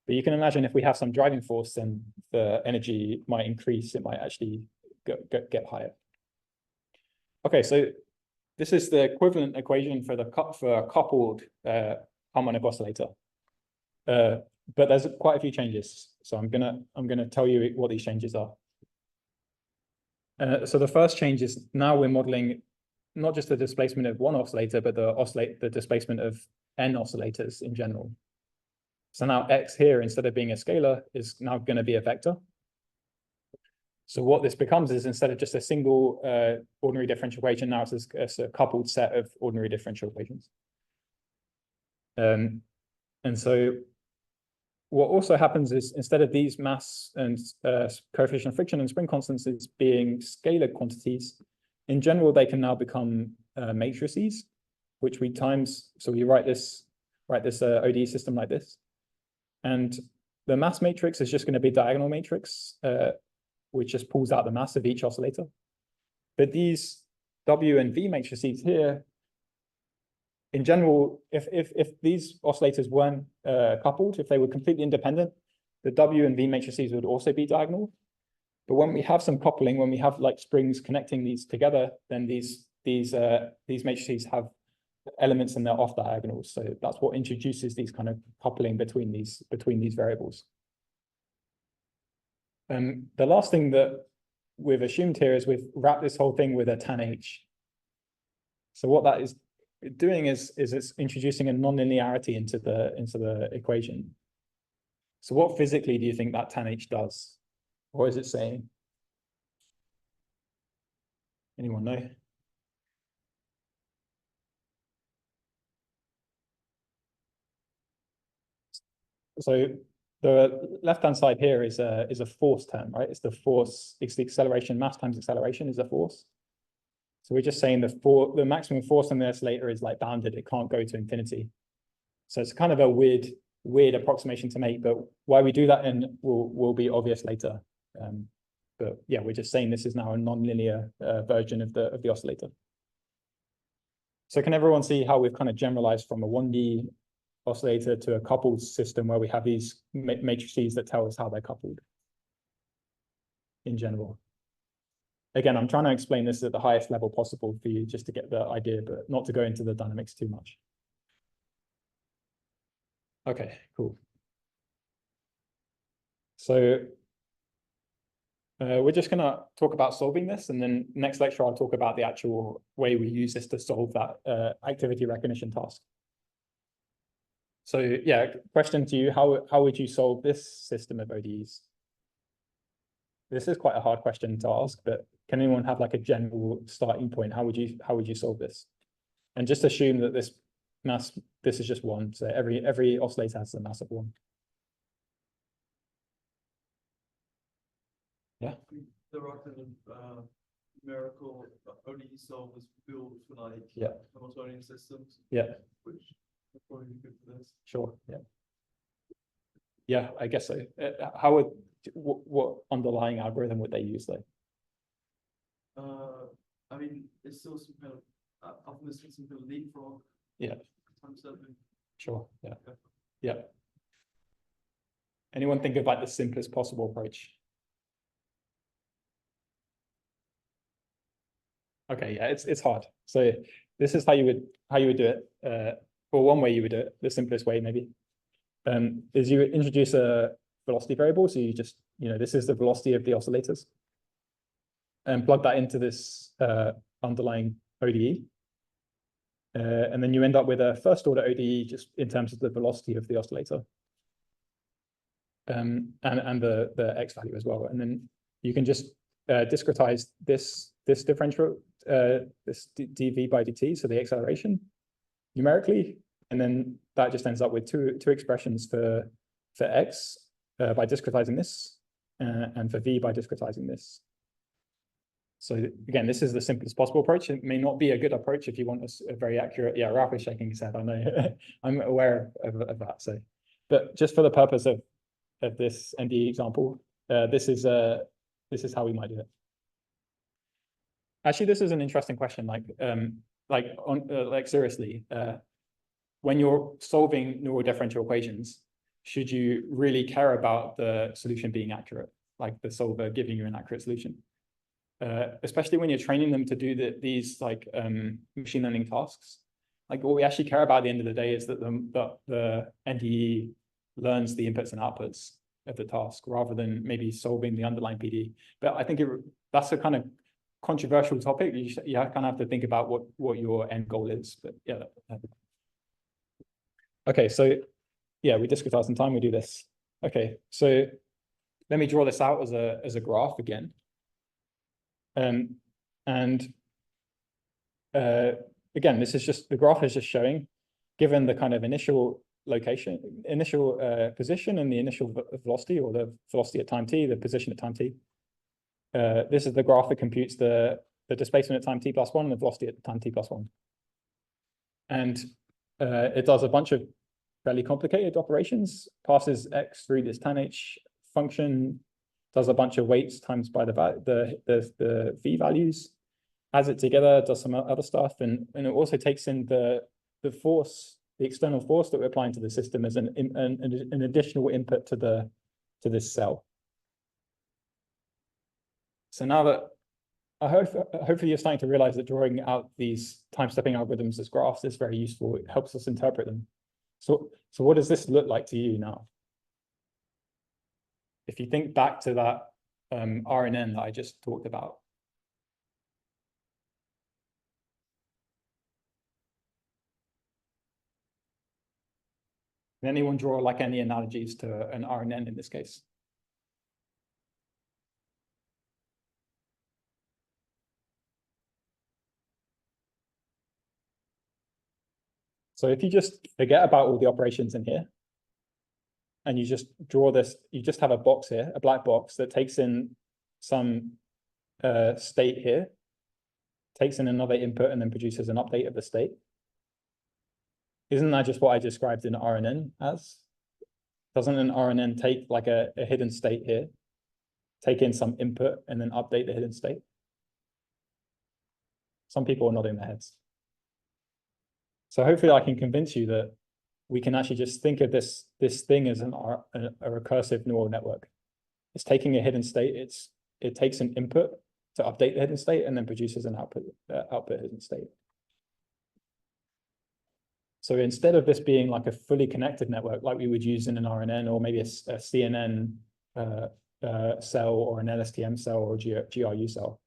But you can imagine if we have some driving force, then the energy might increase, it might actually get higher. Okay, so this is the equivalent equation for a coupled harmonic oscillator. But there's quite a few changes. So I'm gonna tell you what these changes are. So the first change is now we're modeling not just the displacement of one oscillator, but the displacement of n oscillators in general. So now X here, instead of being a scalar, is now going to be a vector. So what this becomes is instead of just a single ordinary differential equation, now it's a coupled set of ordinary differential equations. And so what also happens is instead of these mass and coefficient of friction and spring constants as being scalar quantities, in general, they can now become matrices, which we times. So we write this ODE system like this. And the mass matrix is just going to be diagonal matrix, which just pulls out the mass of each oscillator. But these W and V matrices here, in general, if these oscillators weren't coupled, if they were completely independent, the W and V matrices would also be diagonal. But when we have some coupling, when we have like springs connecting these together, then these matrices have elements and they're off diagonals. So that's what introduces these kind of coupling between these variables. The last thing that we've assumed here is we've wrapped this whole thing with a tan H. So what that is doing is it's introducing a nonlinearity into the equation. So what physically do you think that tan H does? What is it saying? Anyone know? So the left-hand side here is a force term, right? It's the force, it's the acceleration, mass times acceleration is a force. So we're just saying the maximum force on the oscillator is like bounded, it can't go to infinity. So it's kind of a weird approximation to make, but why we do that will be obvious later. But yeah, we're just saying this is now a nonlinear version of the oscillator. So can everyone see how we've kind of generalized from a 1D oscillator to a coupled system where we have these matrices that tell us how they're coupled in general? Again, I'm trying to explain this at the highest level possible for you just to get the idea, but not to go into the dynamics too much. Okay, cool. So We're just gonna talk about solving this, and then next lecture I'll talk about the actual way we use this to solve that activity recognition task. So yeah, question to you, how would you solve this system of ODEs? This is quite a hard question to ask, but can anyone have like a general starting point? How would you solve this? And just assume that this is just one. So every oscillator has a mass of one. Yeah. There are kind of numerical ODE solvers built for like Hamiltonian systems. Yeah. Which would probably be good for this. Sure. Yeah. Yeah, I guess so. How would what underlying algorithm would they use though? I mean, it's still some kind of often there's some kind of leapfrog. Yeah. Times seven. Sure. Yeah. Yeah. Anyone think of like the simplest possible approach? Okay, yeah, it's hard. So this is how you would do it. Or one way you would do it, the simplest way maybe, is you introduce a velocity variable. So you just, this is the velocity of the oscillators, and plug that into this underlying ODE. And then you end up with a first order ODE just in terms of the velocity of the oscillator. And the X value as well. And then you can just discretize this differential, this dv by dt, so the acceleration, numerically, and then that just ends up with two expressions for x by discretizing this, and for v by discretizing this. So again, this is the simplest possible approach. It may not be a good approach if you want a very accurate. Yeah, Ralph is shaking his head. I know. I'm aware of that. So, but just for the purpose of this NDE example, this is how we might do it. Actually, this is an interesting question. Like seriously, when you're solving neural differential equations, should you really care about the solution being accurate, like the solver giving you an accurate solution? Especially when you're training them to do these machine learning tasks. Like what we actually care about at the end of the day is that the NDE learns the inputs and outputs of the task rather than maybe solving the underlying PDE. But I think that's a kind of controversial topic. You kind of have to think about what your end goal is. But yeah. Okay, so yeah, we discretize in time. We do this. Okay, so let me draw this out as a graph again. Again, this is just, the graph is just showing, given the kind of initial location, position and the initial velocity, or the velocity at time t, the position at time t. This is the graph that computes the displacement at time t plus 1 and the velocity at time t plus 1. And it does a bunch of fairly complicated operations, passes x through this tan h function, does a bunch of weights times by the v values, adds it together, does some other stuff, and it also takes in the force, the external force that we're applying to the system as an additional input to this cell. So now that hopefully you're starting to realize that drawing out these time-stepping algorithms as graphs is very useful. It helps us interpret them. So what does this look like to you now? If you think back to that RNN that I just talked about. Can anyone draw like any analogies to an RNN in this case? So if you just forget about all the operations in here, and you just draw this, you just have a box here, a black box that takes in some state here, takes in another input, and then produces an update of the state. Isn't that just what I described in RNN as? Doesn't an RNN take like a hidden state here, take in some input, and then update the hidden state? Some people are nodding their heads. So hopefully I can convince you that we can actually just think of this thing as a recursive neural network. It's taking a hidden state, it takes an input to update the hidden state and then produces an output hidden state. So instead of this being like a fully connected network like we would use in an RNN or maybe a CNN cell or an LSTM cell or a GRU cell.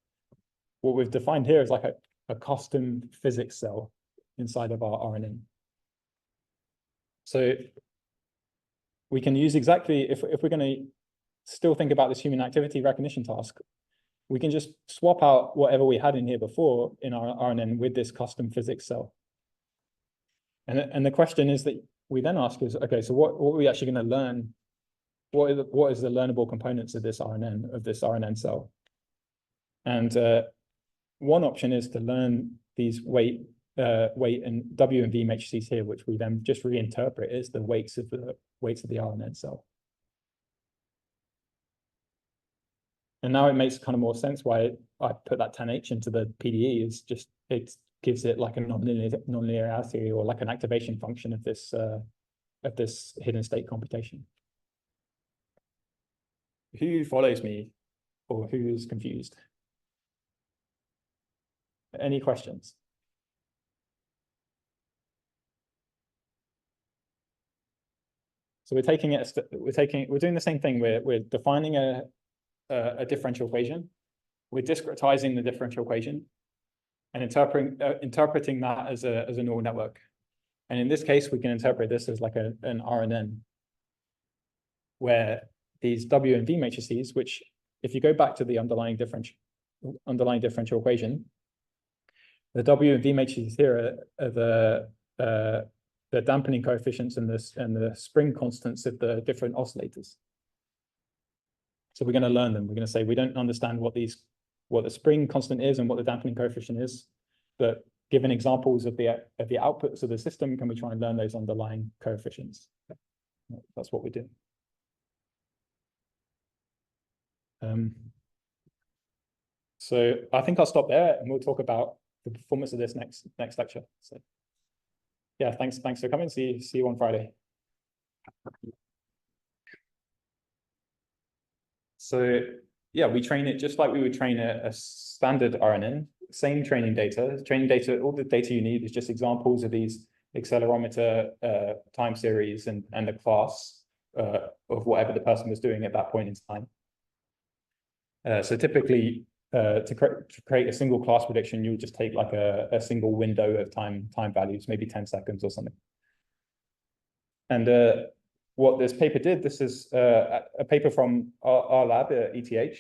What we've defined here is like a custom physics cell inside of our RNN. So we can use exactly, if we're going to still think about this human activity recognition task, we can just swap out whatever we had in here before in our RNN with this custom physics cell. And the question is that we then ask is, okay, so what are we actually going to learn? What is the learnable components of this RNN cell? And one option is to learn these weight and W and V matrices here, which we then just reinterpret as the weights of the RNN cell. And now it makes kind of more sense why I put that 10H into the PDE. Is just it gives it like a nonlinearity or like an activation function of this hidden state computation. Who follows me or who is confused? Any questions? So we're doing the same thing. We're defining a differential equation. We're discretizing the differential equation and interpreting that as a neural network. And in this case, we can interpret this as like an RNN, where these W and V matrices, which if you go back to the underlying differential equation, the W and V matrices here are the dampening coefficients and the spring constants of the different oscillators. So we're going to learn them. We're going to say we don't understand what the spring constant is and what the dampening coefficient is, but given examples of the outputs of the system, can we try and learn those underlying coefficients? That's what we do. So I think I'll stop there and we'll talk about the performance of this next lecture. So yeah, thanks for coming. See you on Friday. So yeah, we train it just like we would train a standard RNN, same training data. Training data, all the data you need is just examples of these accelerometer time series and the class of whatever the person was doing at that point in time. So typically, to create a single class prediction, you would just take like a single window of time values, maybe 10 seconds or something. And what this paper did, this is a paper from our lab at ETH,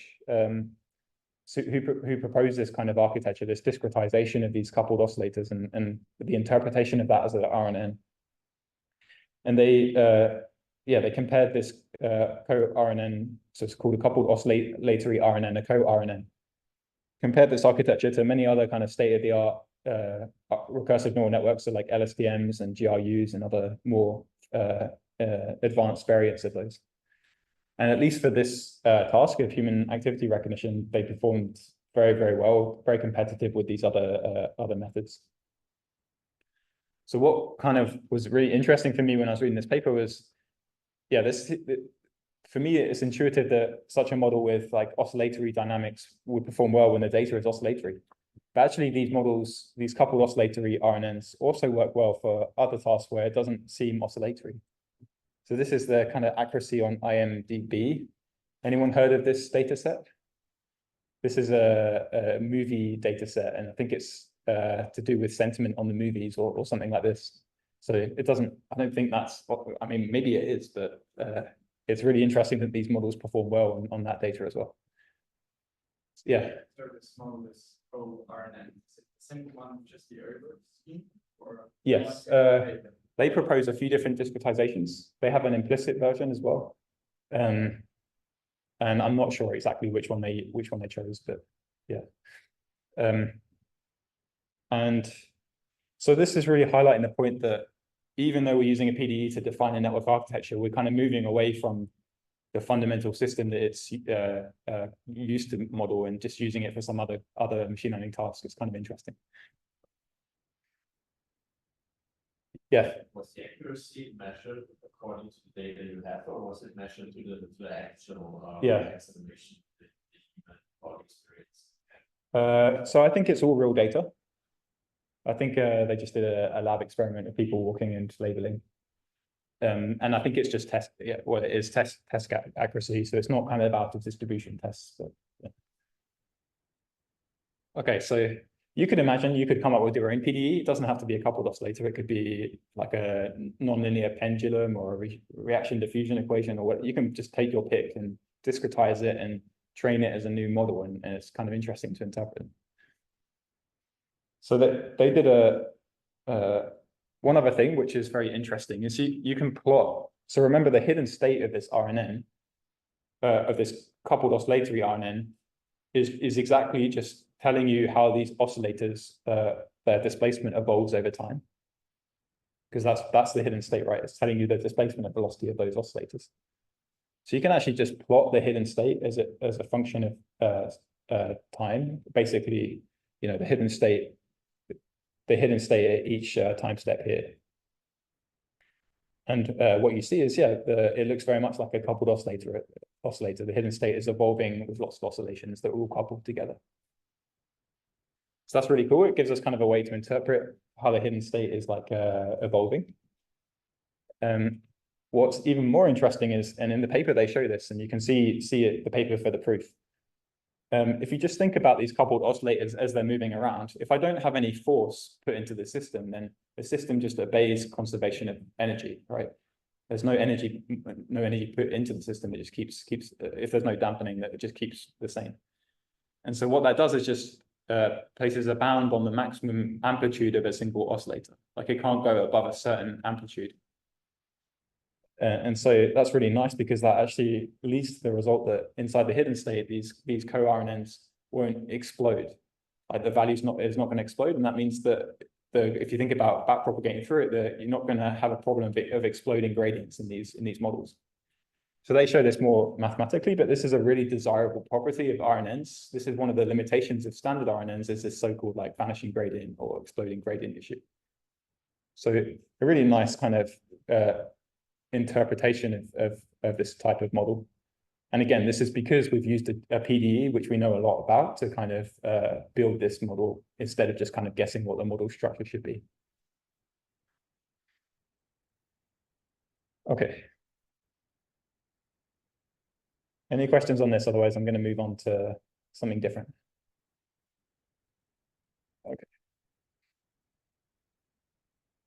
who proposed this kind of architecture, this discretization of these coupled oscillators and the interpretation of that as an RNN. And they compared this co-RNN, so it's called a coupled oscillatory RNN, a co-RNN. Compared this architecture to many other kind of state-of-the-art recursive neural networks, so like LSTMs and GRUs and other more advanced variants of those. And at least for this task of human activity recognition, they performed very, very well, very competitive with these other methods. So what kind of was really interesting for me when I was reading this paper was, yeah, for me, it's intuitive that such a model with like oscillatory dynamics would perform well when the data is oscillatory. But actually these models, these coupled oscillatory RNNs also work well for other tasks where it doesn't seem oscillatory. So this is the kind of accuracy on IMDb. Anyone heard of this data set? This is a movie data set, and I think it's to do with sentiment on the movies or something like this. So it doesn't, I don't think that's, I mean, maybe it is, but it's really interesting that these models perform well on that data as well. Yeah. Service model is co-RNN. Is it the same one, just the over scheme? Or yes. They propose a few different discretizations. They have an implicit version as well. And I'm not sure exactly which one they chose, but yeah. And so this is really highlighting the point that even though we're using a PDE to define a network architecture, we're kind of moving away from the fundamental system that it's used to model and just using it for some other machine learning tasks. It's kind of interesting. Yeah. Was the accuracy measured according to the data you have, or was it measured to the actual acceleration the human body experience? So I think it's all real data. I think they just did a lab experiment of people walking and labeling. And I think it's just test, yeah, well, it is test accuracy. So it's not kind of out of distribution tests. So, yeah. Okay, so you could imagine you could come up with your own PDE. It doesn't have to be a coupled oscillator. It could be like a nonlinear pendulum or a reaction diffusion equation or what. You can just take your pick and discretize it and train it as a new model, and it's kind of interesting to interpret. So that they did one other thing which is very interesting is you can plot. So remember the hidden state of this RNN, of this coupled oscillatory RNN, is exactly just telling you how these oscillators, their displacement evolves over time. Because that's the hidden state, right? It's telling you the displacement and velocity of those oscillators. So you can actually just plot the hidden state as a function of time. Basically, you know, the hidden state at each time step here. And what you see is, yeah, it looks very much like a coupled oscillator. The hidden state is evolving with lots of oscillations that are all coupled together. So that's really cool. It gives us kind of a way to interpret how the hidden state is like evolving. What's even more interesting is, and in the paper they show this, and you can see it, the paper for the proof. If you just think about these coupled oscillators as they're moving around, if I don't have any force put into the system, then the system just obeys conservation of energy, right? There's no energy put into the system. It just keeps if there's no dampening, that it just keeps the same. And so what that does is just places a bound on the maximum amplitude of a single oscillator. Like it can't go above a certain amplitude. And so that's really nice because that actually leads to the result that inside the hidden state, these co-RNNs won't explode. Like the value is not going to explode, and that means that if you think about backpropagating through it, that you're not going to have a problem of exploding gradients in these models. So they show this more mathematically, but this is a really desirable property of RNNs. This is one of the limitations of standard RNNs, is this so-called like vanishing gradient or exploding gradient issue. So a really nice kind of interpretation of this type of model. And again, this is because we've used a PDE, which we know a lot about, to kind of build this model instead of just kind of guessing what the model structure should be. Okay. Any questions on this? Otherwise, I'm going to move on to something different. Okay.